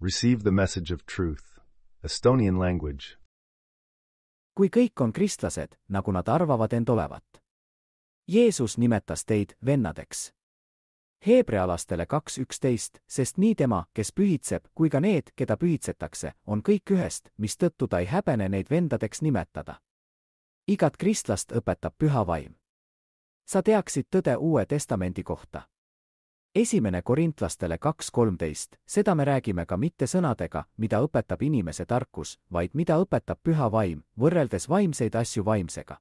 Receive the message of truth. Estonian language. Kui kõik on kristlased, nagu nad arvavad end olevat. Jeesus nimetas teid vennadeks. Heebrealastele 2:11, sest nii tema, kes pühitseb, kui ka need, keda pühitsetakse, on kõik ühest, mistõttu ta ei häbene neid vendadeks nimetada. Igat kristlast õpetab Püha Vaim. Sa teaksid tõde Uue Testamendi kohta. 1. Korintlastele 2:13, seda me räägime ka mitte sõnadega, mida õpetab inimese tarkus, vaid mida õpetab Püha Vaim, võrreldes vaimseid asju vaimsega.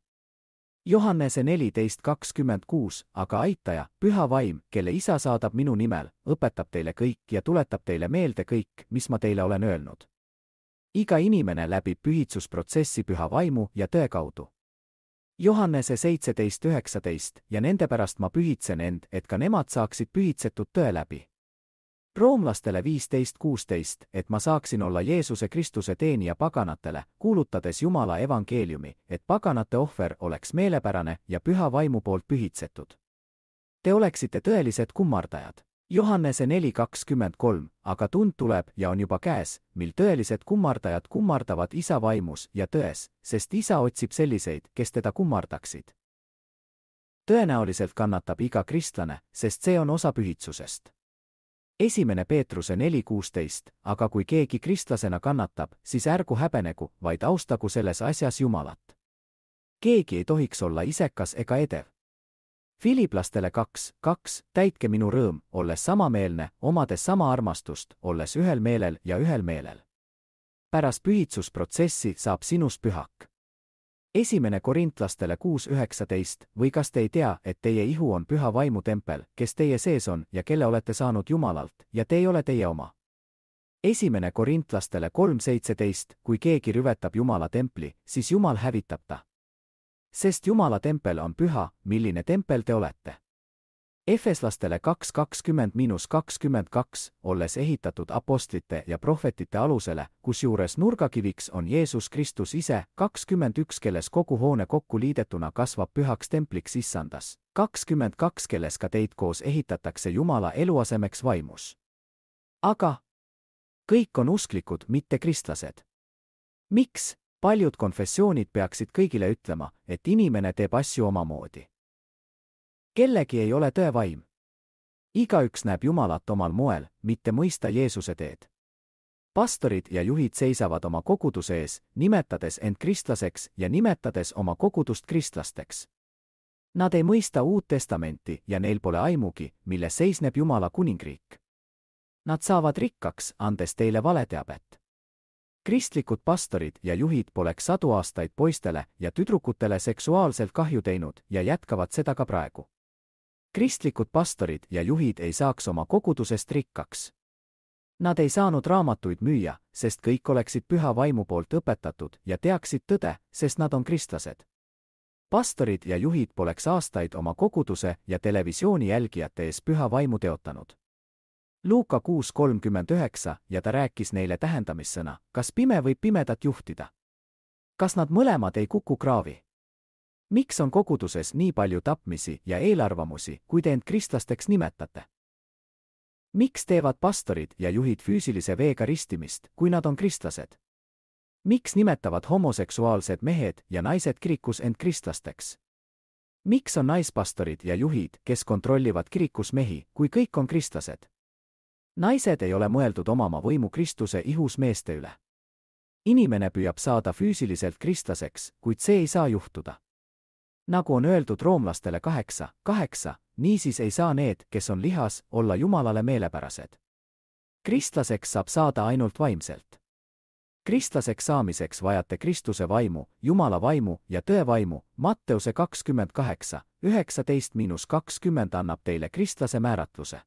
Johannese 14:26, aga aitaja, Püha Vaim, kelle Isa saadab minu nimel, õpetab teile kõik ja tuletab teile meelde kõik, mis ma teile olen öelnud. Iga inimene läbib pühitsusprotsessi Püha Vaimu ja tõe kaudu. Johannese 17:19, ja nende pärast ma pühitsen end, et ka nemad saaksid pühitsetud tõe läbi. Roomlastele 15:16, et ma saaksin olla Jeesuse Kristuse teenija paganatele, kuulutades Jumala evangeeliumi, et paganate ohver oleks meelepärane ja Püha Vaimu poolt pühitsetud. Te oleksite tõelised kummardajad. Johannese 4:23, aga tund tuleb ja on juba käes, mil tõelised kummardajad kummardavad Isa vaimus ja tões, sest Isa otsib selliseid, kes teda kummardaksid. Tõenäoliselt kannatab iga kristlane, sest see on osa pühitsusest. 1. Peetruse 4:16, aga kui keegi kristlasena kannatab, siis ärgu häbenegu, vaid austagu selles asjas Jumalat. Keegi ei tohiks olla isekas ega edev. Filiplastele 2:2, täitke minu rõõm, olles samameelne, omades sama armastust, olles ühel meelel ja ühel meelel. Pärast pühitsusprotsessi saab sinust pühak. 1. Korintlastele 6:19, või kas te ei tea, et teie ihu on Püha Vaimu tempel, kes teie sees on ja kelle olete saanud Jumalalt, ja te ei ole teie oma. 1. Korintlastele 3:17, kui keegi rüvetab Jumala templi, siis Jumal hävitab ta. Sest Jumala tempel on püha, milline tempel te olete. Efeslastele 2:20-22, olles ehitatud apostlite ja prohvetite alusele, kusjuures nurgakiviks on Jeesus Kristus ise, 21, kelles kogu hoone kokku liidetuna kasvab pühaks templiks Issandas, 22, kelles ka teid koos ehitatakse Jumala eluasemeks vaimus. Aga kõik on usklikud, mitte kristlased. Miks? Paljud konfessioonid peaksid kõigile ütlema, et inimene teeb asju omamoodi. Kellegi ei ole tõe vaim. Igaüks näeb Jumalat omal moel, mitte mõista Jeesuse teed. Pastorid ja juhid seisavad oma koguduse ees, nimetades end kristlaseks ja nimetades oma kogudust kristlasteks. Nad ei mõista Uut Testamenti ja neil pole aimugi, milles seisneb Jumala kuningriik. Nad saavad rikkaks, andes teile valeteabet. Kristlikud pastorid ja juhid poleks sadu aastaid poistele ja tüdrukutele seksuaalselt kahju teinud ja jätkavad seda ka praegu. Kristlikud pastorid ja juhid ei saaks oma kogudusest rikkaks. Nad ei saanud raamatuid müüa, sest kõik oleksid Püha Vaimu poolt õpetatud ja teaksid tõde, sest nad on kristlased. Pastorid ja juhid poleks aastaid oma koguduse ja televisiooni jälgijate ees Püha Vaimu teotanud. Luuka 6:39, ja ta rääkis neile tähendamissõna, kas pime võib pimedat juhtida? Kas nad mõlemad ei kuku kraavi? Miks on koguduses nii palju tapmisi ja eelarvamusi, kui te end kristlasteks nimetate? Miks teevad pastorid ja juhid füüsilise veega ristimist, kui nad on kristlased? Miks nimetavad homoseksuaalsed mehed ja naised kirikus end kristlasteks? Miks on naispastorid ja juhid, kes kontrollivad kirikus mehi, kui kõik on kristlased? Naised ei ole mõeldud omama võimu Kristuse ihus meeste üle. Inimene püüab saada füüsiliselt kristlaseks, kuid see ei saa juhtuda. Nagu on öeldud roomlastele 8:8, niisiis ei saa need, kes on lihas, olla Jumalale meelepärased. Kristlaseks saab saada ainult vaimselt. Kristlaseks saamiseks vajate Kristuse vaimu, Jumala vaimu ja tõe vaimu. Matteuse 28:19-20 annab teile kristlase määratluse.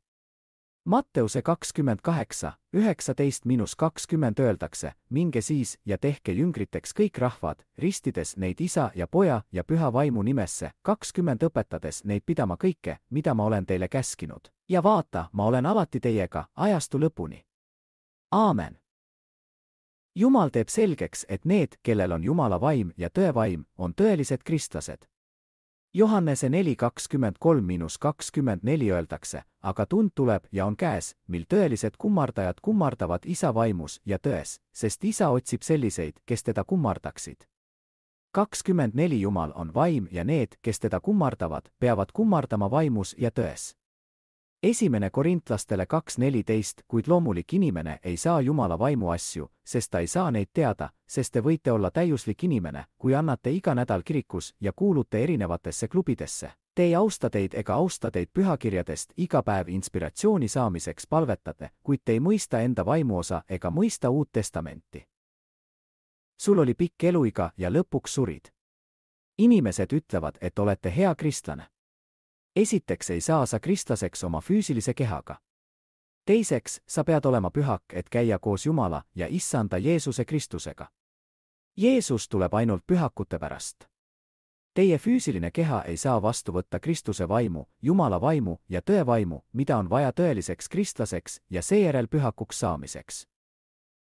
Matteuse 28:19-20 öeldakse, minge siis ja tehke jüngriteks kõik rahvad, ristides neid Isa ja Poja ja Püha Vaimu nimesse, 20 õpetades neid pidama kõike, mida ma olen teile käskinud. Ja vaata, ma olen alati teiega, ajastu lõpuni. Aamen. Jumal teeb selgeks, et need, kellel on Jumala vaim ja tõe vaim, on tõelised kristlased. Johannese 4:23-24 öeldakse, aga tund tuleb ja on käes, mil tõelised kummardajad kummardavad Isa vaimus ja tões, sest Isa otsib selliseid, kes teda kummardaksid. 24 Jumal on vaim ja need, kes teda kummardavad, peavad kummardama vaimus ja tões. 1. Korintlastele 2:14, kuid loomulik inimene ei saa Jumala vaimu asju, sest ta ei saa neid teada, sest te võite olla täiuslik inimene, kui annate iga nädal kirikus ja kuulute erinevatesse klubidesse. Te ei austa teid ega austa teid pühakirjadest iga päev inspiratsiooni saamiseks palvetate, kuid te ei mõista enda vaimuosa ega mõista Uut Testamenti. Sul oli pikk eluiga ja lõpuks surid. Inimesed ütlevad, et olete hea kristlane. Esiteks ei saa sa kristlaseks oma füüsilise kehaga. Teiseks, sa pead olema pühak, et käia koos Jumala ja Issanda Jeesuse Kristusega. Jeesus tuleb ainult pühakute pärast. Teie füüsiline keha ei saa vastu võtta Kristuse vaimu, Jumala vaimu ja tõe vaimu, mida on vaja tõeliseks kristlaseks ja seejärel pühakuks saamiseks.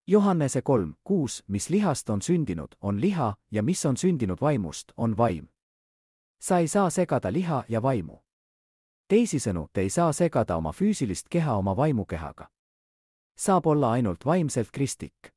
Johannese 3:6, mis lihast on sündinud, on liha ja mis on sündinud vaimust, on vaim. Sa ei saa segada liha ja vaimu. Teisisõnu, te ei saa segada oma füüsilist keha oma vaimukehaga. Saab olla ainult vaimselt kristlik.